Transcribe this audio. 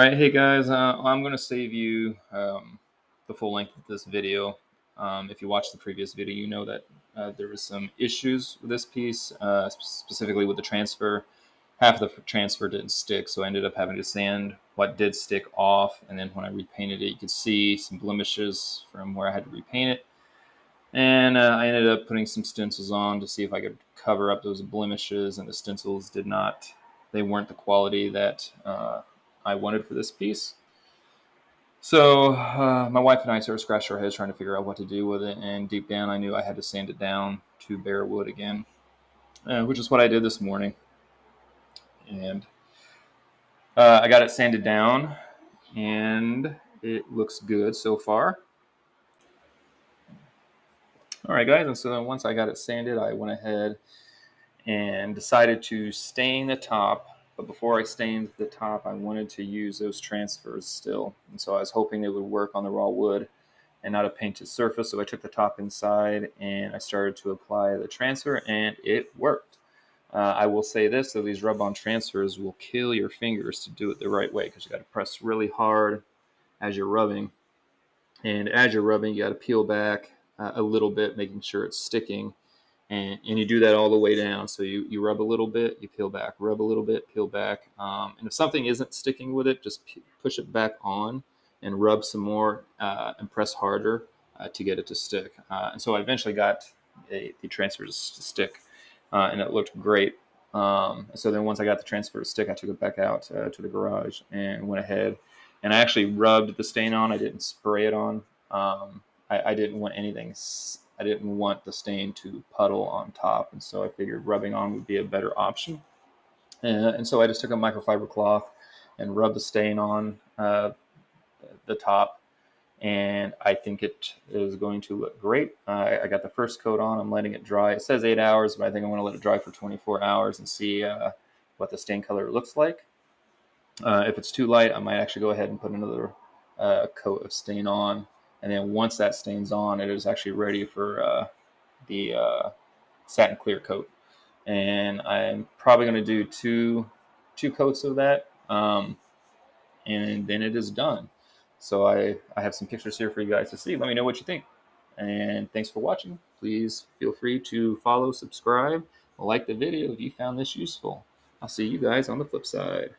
right, hey guys, I'm going to save you the full length of this video. If you watched the previous video, you know that there was some issues with this piece, specifically with the transfer. Half of the transfer didn't stick, so I ended up having to sand what did stick off, and then when I repainted it, you could see some blemishes from where I had to repaint it. And I ended up putting some stencils on to see if I could cover up those blemishes, and the stencils did not, they weren't the quality that I wanted for this piece. So my wife and I sort of scratched our heads trying to figure out what to do with it, and deep down I knew I had to sand it down to bare wood again, which is what I did this morning. And I got it sanded down, and it looks good so far. All right, guys, and so then once I got it sanded, I went ahead and decided to stain the top. But before I stained the top, I wanted to use those transfers still. And so I was hoping they would work on the raw wood and not a painted surface. So I took the top inside and I started to apply the transfer, and it worked. I will say this, though, these rub-on transfers will kill your fingers to do it the right way, because you got to press really hard as you're rubbing. And as you're rubbing, you got to peel back a little bit, making sure it's sticking. And you do that all the way down. So you rub a little bit, you peel back, rub a little bit, peel back. And if something isn't sticking with it, just push it back on and rub some more and press harder to get it to stick. And so I eventually got the transfer to stick, and it looked great. So then once I got the transfer to stick, I took it back out to the garage and went ahead. And I actually rubbed the stain on. I didn't spray it on. I didn't want anything. I didn't want the stain to puddle on top, and so I figured rubbing on would be a better option. And so I just took a microfiber cloth and rubbed the stain on the top, and I think it is going to look great. I got the first coat on. I'm letting it dry. It says 8 hours, but I think I'm going to let it dry for 24 hours and see what the stain color looks like. If it's too light, I might actually go ahead and put another coat of stain on. And then once that stain's on, it is actually ready for the satin clear coat. And I'm probably going to do two coats of that, and then it is done. So I have some pictures here for you guys to see. Let me know what you think. And thanks for watching. Please feel free to follow, subscribe, like the video if you found this useful. I'll see you guys on the flip side.